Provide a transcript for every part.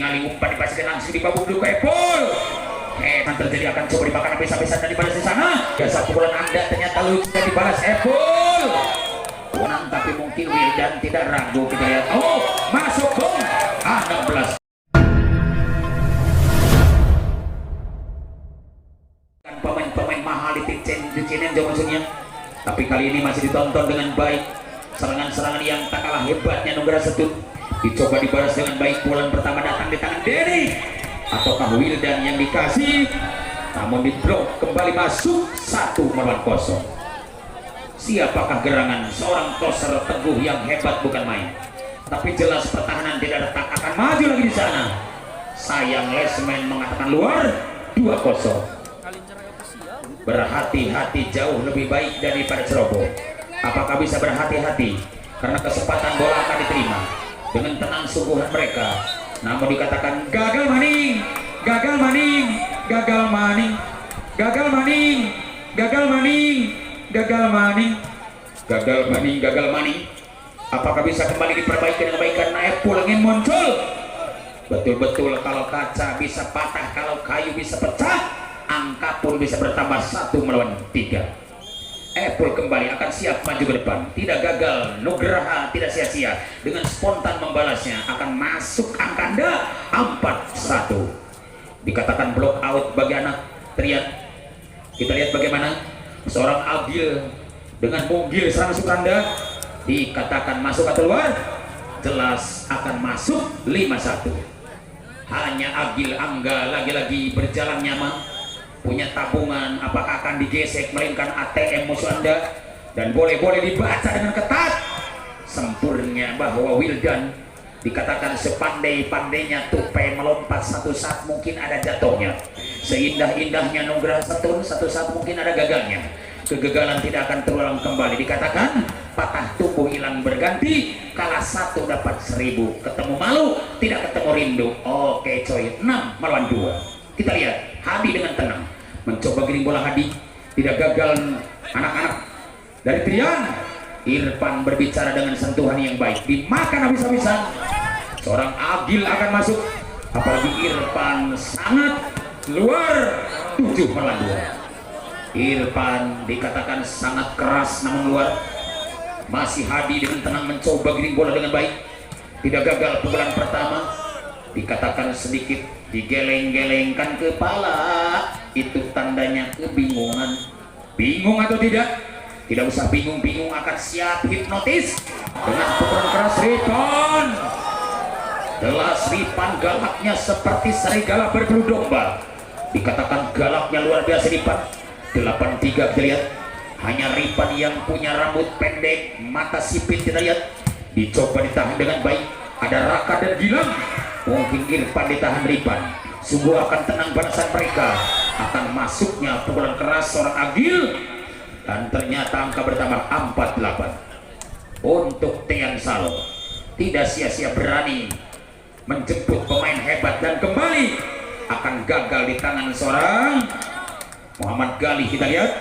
Tingali umpan dipastikan langsung di babuk dulu ke Epul. Yang terjadi akan coba dimakan habis-habisan dan dibalas di sana. Jasa pukulan Anda ternyata lucu dan dibalas Epul. Menang tapi mungkin Wildan tidak ragu, kita lihat. Oh, masuk gol 16. Pemain-pemain mahal di Cinenjo maksudnya. Tapi kali ini masih ditonton dengan baik. Serangan-serangan yang tak kalah hebatnya Nugraha Setut. Dicoba dibalas dengan baik. Pukulan pertama datang di tangan Denny. Ataukah Wildan yang dikasih? Namun diblok kembali masuk 1-0. Siapakah gerangan seorang toser teguh yang hebat bukan main. Tapi jelas pertahanan tidak retak, akan maju lagi di sana. Sayang Lesman mengatakan luar 2-0. Berhati-hati jauh lebih baik daripada Ceroboh. Apakah bisa berhati-hati? Karena kesempatan bola akan diterima dengan tenang sungguhan mereka. Namun dikatakan gagal maning, gagal maning, gagal maning, gagal maning, gagal maning, gagal maning, gagal maning, gagal maning. Apakah bisa kembali diperbaiki dengan baik karena Epul ingin muncul? Betul-betul kalau kaca bisa patah, kalau kayu bisa pecah, angka pun bisa bertambah 1-3. Epul kembali akan siap maju ke depan. Tidak gagal, Nugraha tidak sia-sia. Dengan spontan membalasnya akan masuk angka Anda 4-1. Dikatakan block out bagi anak Trian. Kita lihat bagaimana seorang Agil dengan munggil serang Sukanda. Dikatakan masuk atau luar? Jelas akan masuk 5-1. Hanya Agil Angga lagi-lagi berjalan nyaman. Punya tabungan, apakah akan digesek melainkan ATM musuh Anda. Dan boleh-boleh dibaca dengan ketat sempurna bahwa Wildan dikatakan sepandai-pandainya tupai melompat, satu saat mungkin ada jatuhnya. Seindah-indahnya Nugraha Setut, satu saat mungkin ada gagalnya. Kegagalan tidak akan terulang kembali. Dikatakan patah tumbuh hilang berganti, kalah 1 dapat 1000. Ketemu malu tidak ketemu rindu. Oke coy, 6-2. Kita lihat Hadi dengan tenang mencoba giring bola. Hadi tidak gagal. Anak-anak dari Trian, Irfan berbicara dengan sentuhan yang baik, dimakan habis-habisan. Seorang Agil akan masuk, apalagi Irfan sangat luar 7-2. Irfan dikatakan sangat keras namun luar. Masih Hadi dengan tenang mencoba giring bola dengan baik, tidak gagal. Pukulan pertama dikatakan sedikit digeleng-gelengkan kepala, itu tandanya kebingungan. Bingung atau tidak? Tidak usah bingung-bingung, akan siap hipnotis dengan pukulan keras Ripan. Jelas Ripan galaknya seperti serigala berbulu domba. Dikatakan galaknya luar biasa Ripan. 8-3 kita lihat. Hanya Ripan yang punya rambut pendek, mata sipit kita lihat. Dicoba ditahan dengan baik. Ada Raka dan Gilang. Mungkin Irfan ditahan Ripan. Sungguh akan tenang balasan mereka. Akan masuknya pukulan keras seorang Agil. Dan ternyata angka bertambah 4-8 untuk Tian Salo. Tidak sia-sia berani menjemput pemain hebat dan kembali akan gagal di tangan seorang Muhammad Gali. Kita lihat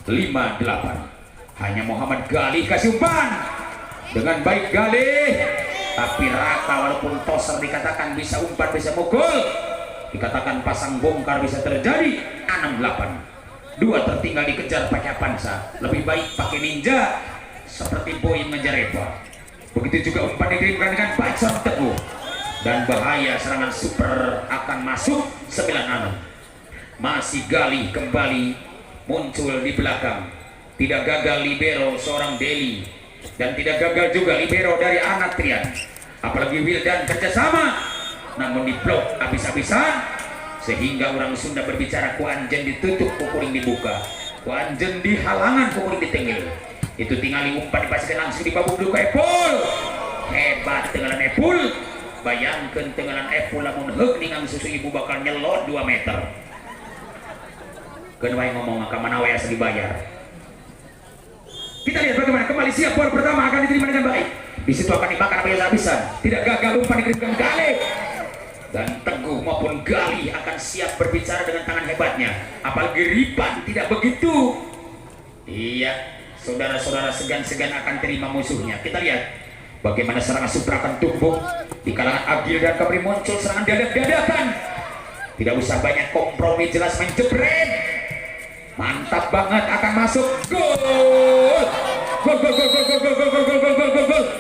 5-8. Hanya Muhammad Gali kasih umpan dengan baik Gali. Tapi Raka walaupun toser dikatakan bisa umpan, bisa mukul, dikatakan pasang bongkar bisa terjadi. 6-8. 2 tertinggal dikejar pakai Avanza. Lebih baik pakai ninja seperti Boy mengejar Eva. Begitu juga umpan dikirimkan dengan Bacon Teguh. Dan bahaya serangan super akan masuk 9-6. Masih Gali kembali muncul di belakang. Tidak gagal libero seorang Deli. Dan tidak gagal juga libero dari anak Trian. Apalagi Wildan kerjasama, namun diblok habis-habisan. Sehingga orang Sunda berbicara Kuanjen ditutup, Kukuring dibuka. Kuanjen di halangan, Kukuring ditinggil. Itu tinggali umpan dipastikan langsung di babuk dulu ke Epul. Hebat tenggalan Epul. Bayangkan tenggalan Epul lamun heuk ningang susu ibu bakal nyelot 2 meter. Keun wae ngomong ka mana wae asa dibayar. Kita lihat bagaimana kembali siap bola pertama akan diterima dengan baik. Di situ akan dimakan habis-habisan. Tidak gagal umpan dikirimkan Gali. Dan Teguh maupun Gali akan siap berbicara dengan tangan hebatnya. Apalagi Ripan tidak begitu. Iya, saudara-saudara segan-segan akan terima musuhnya. Kita lihat Bagaimana serangan super akan tumbuh di kalangan Agil dan kembali muncul serangan dadak-dadakan. Tidak usah banyak kompromi, jelas main jebret. Mantap banget, akan masuk. Gol! Gol, gol, gol, gol, gol, gol, gol, gol, gol, gol, gol, gol.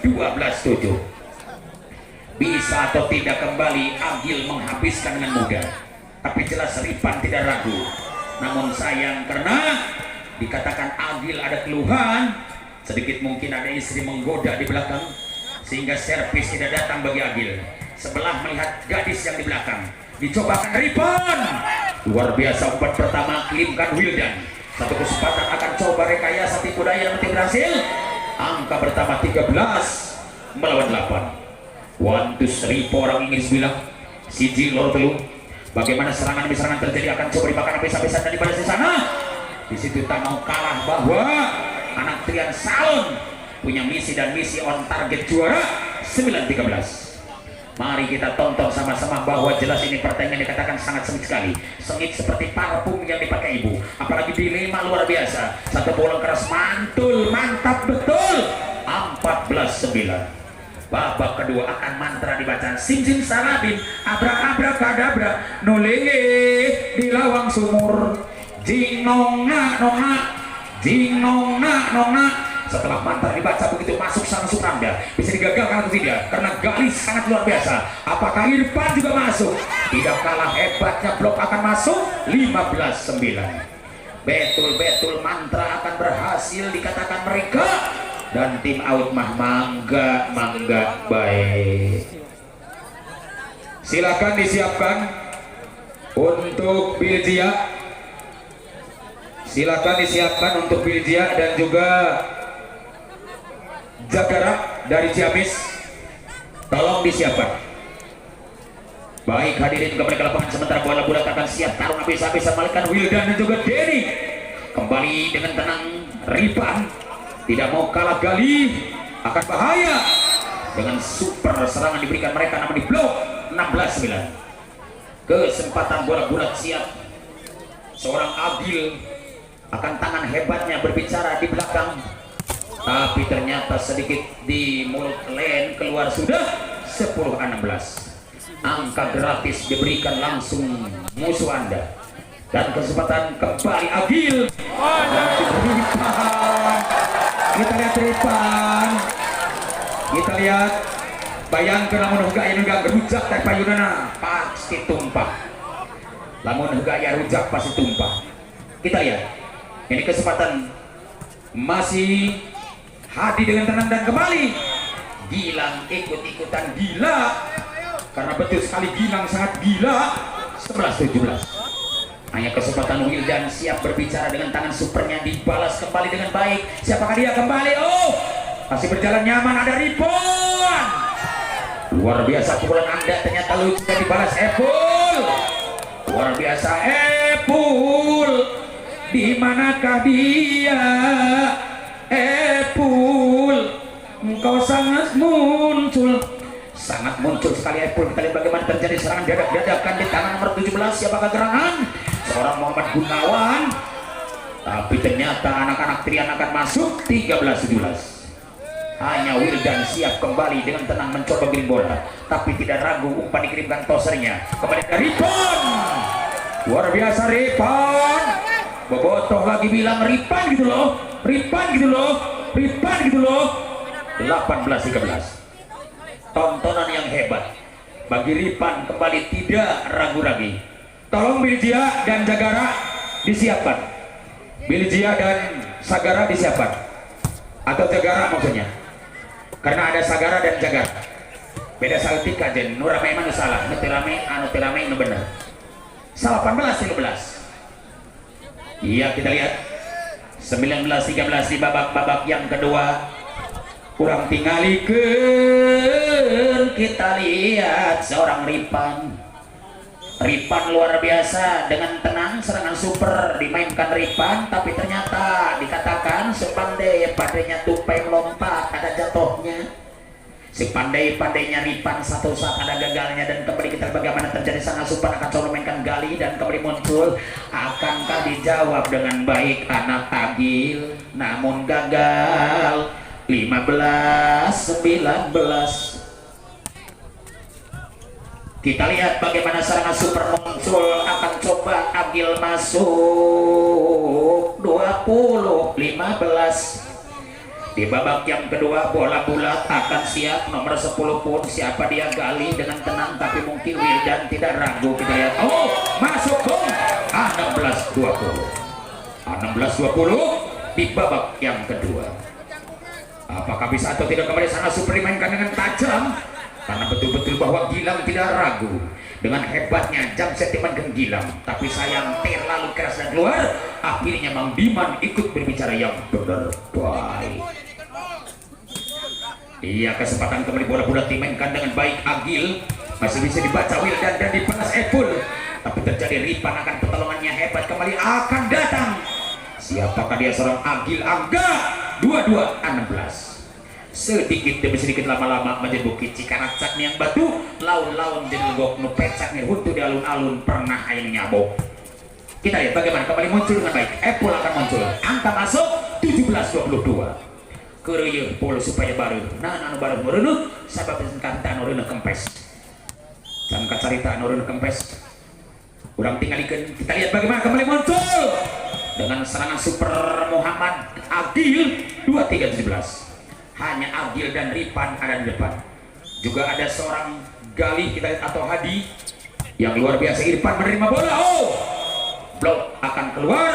12-7. Bisa atau tidak kembali Agil menghabiskan dengan mudah. Tapi jelas Ripan tidak ragu. Namun sayang karena dikatakan Agil ada keluhan, sedikit mungkin ada istri menggoda di belakang, sehingga servis tidak datang bagi Agil. Sebelah melihat gadis yang di belakang, dicobakan Ripan. Luar biasa umpan pertama, kirimkan Wildan. Satu kesempatan akan coba rekayasa tipu daya yang berhasil. Angka pertama 13 melawan 8. One two three, orang Inggris bilang siji lor telu. Bagaimana serangan demi serangan terjadi, akan coba dimakan habis-habisan dan dibalas di sana. Di situ tak mau kalah bahwa anak Trian Salon punya misi dan misi on target juara 9-13. Mari kita tonton sama-sama bahwa jelas ini pertandingan dikatakan sangat sengit sekali. Sengit seperti parfum yang dipakai ibu. Apalagi dilema luar biasa. Satu bola keras mantul, mantap betul. 14-9. Babak kedua akan mantra dibaca. Sim sim sarabim, abra abra kadabra, nolenge di lawang sumur. Jing nongna nongna, jing nongna nongna. Setelah mantra dibaca begitu masuk sang Supranda, bisa digagalkan atau tidak? Karena Galis sangat luar biasa. Apakah Irfan juga masuk? Tidak kalah hebatnya blok akan masuk. 15-9. Betul-betul mantra akan berhasil dikatakan mereka. Dan tim out mah mangga baik. Silakan disiapkan untuk Biljia. Silakan disiapkan untuk Biljia dan juga Jagara dari Ciamis. Tolong disiapkan. Baik, hadirin kembali ke lapangan sementara bola bulat akan siap tarung habis-habisan Malikan Wildan dan juga Denny. Kembali dengan tenang Ripan. Tidak mau kalah Gali, akan bahaya dengan super serangan diberikan mereka, namun diblok. 16-9. Kesempatan bola bulat siap. Seorang Agil akan tangan hebatnya berbicara di belakang, tapi ternyata sedikit di mulut lane keluar sudah. 10-16. Angka gratis diberikan langsung musuh Anda. Dan kesempatan kembali Agil. Kita lihat Ripan. Kita lihat. Bayangkan lamun gaya enggak gerujak teh payunana pasti tumpah. Lamun gaya rujak pasti tumpah. Kita lihat. Ini kesempatan masih Hadi dengan tenang dan kembali. Gilang ikut-ikutan gila. Karena betul sekali Gilang sangat gila. 11-17. Hanya kesempatan Wildan siap berbicara dengan tangan supernya, dibalas kembali dengan baik. Siapakah dia kembali? Oh, masih berjalan nyaman, ada Ripon. Luar biasa pukulan Anda, ternyata lucu dan dibalas Epul. Luar biasa Epul. Di manakah dia? Epul, engkau sangat muncul. Sangat muncul sekali Epul. Kita lihat bagaimana terjadi serangan dadak-dadakan di tangan nomor 17. Siapakah gerangan? Seorang Muhammad Gunawan. Tapi ternyata anak-anak Trian akan masuk. 13-17. Hanya Wildan siap kembali dengan tenang mencoba giring bola, tapi tidak ragu umpan dikirimkan tosernya kembali ke Ripon. Luar biasa Ripon. Bobotoh lagi bilang Ripan gitu loh. Ripan gitu loh. Ripan gitu loh. 18-13. Tontonan yang hebat bagi Ripan, kembali tidak ragu lagi. Tolong Biljia dan Jagara disiapkan. Biljia dan Sagara disiapkan. Atau Jagara maksudnya. Karena ada Sagara dan Jagara. Beda saltika jen. Nurame mana salah? Nutirame anu bener. Salah 18-15. Iya, kita lihat 19-13 di babak yang kedua. Kurang tinggalikeun, kita lihat seorang Ripan. Ripan luar biasa dengan tenang serangan super dimainkan Ripan, tapi ternyata dikatakan sepandai-pandainya tupai melompat ada jatuhnya. Sepandai-pandainya Ripan satu saat ada gagalnya. Dan kembali kita bagaimana terjadi serangan super akan coba memainkan Gali dan kembali muncul. Akankah dijawab dengan baik anak Agil? Namun gagal. 15-19. Kita lihat bagaimana serangan super muncul, akan coba Agil masuk 20-15. Di babak yang kedua bola bulat akan siap nomor 10 pun siapa dia gali dengan tenang, tapi mungkin Wildan tidak ragu. Kita lihat, oh masuk gol 16-20 di babak yang kedua. Apakah bisa atau tidak kembali sana super dimainkan dengan tajam, karena betul-betul bahwa Gilang tidak ragu dengan hebatnya jam setiman Gilang, tapi sayang terlalu keras dan keluar. Akhirnya Mang Diman ikut berbicara yang benar baik. Iya, kesempatan kembali bola bulat dimainkan dengan baik. Agil masih bisa dibaca Wildan dan dibalas Epul, tapi terjadi Ripan akan pertolongannya hebat kembali akan datang. Siapakah dia? Seorang Agil Angga. 22-16. Sedikit demi sedikit lama-lama menjadi bukit Cikarang cak yang batu laun-laun jadi legok nu pecak nih hutu di alun-alun pernah aing nyabok. Kita lihat bagaimana kembali muncul dengan baik. Epul akan muncul, angka masuk 17-22. Kereuyeun pol supaya baru nah anu baru meureuneuk sabab kanta anu reuneuk kempes can kacarita anu reuneuk kempes urang tinggalikeun. Kita lihat bagaimana kembali muncul dengan serangan super Muhammad Agil 23-17. Hanya Agil dan Ripan ada di depan, juga ada seorang Galih kita lihat atau Hadi yang luar biasa. Irfan menerima bola, oh blok akan keluar,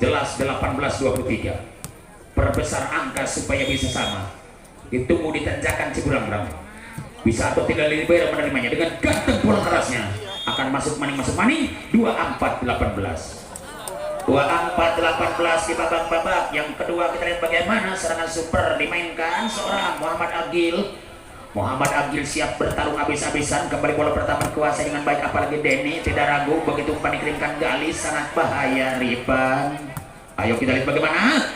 jelas 18-23. Perbesar angka supaya bisa sama. Ditunggu ditanjakan Ciburang-Brang. Bisa atau tidak Libero menerimanya dengan ganteng pulang kerasnya. Akan masuk maning 24-18. 24-18 di babak-babak yang kedua. Kita lihat bagaimana serangan super dimainkan seorang Muhammad Agil. Muhammad Agil siap bertarung habis-habisan. Kembali bola pertama kuasai dengan baik, apalagi Denny tidak ragu. Begitu umpan dikirimkan Gali sangat bahaya. Ripan, ayo kita lihat bagaimana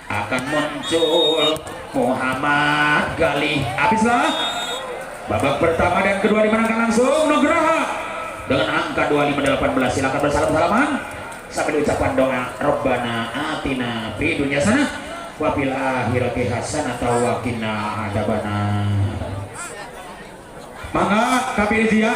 akan muncul Muhammad Gali. Habislah babak pertama dan kedua dimenangkan langsung Nugraha dengan angka 25-18. Silakan bersalam-salaman sampai diucapkan doa Robbana atina fi dunya sana wa fil akhirati hasanah wa qina adzabannar. Mangga kapil dia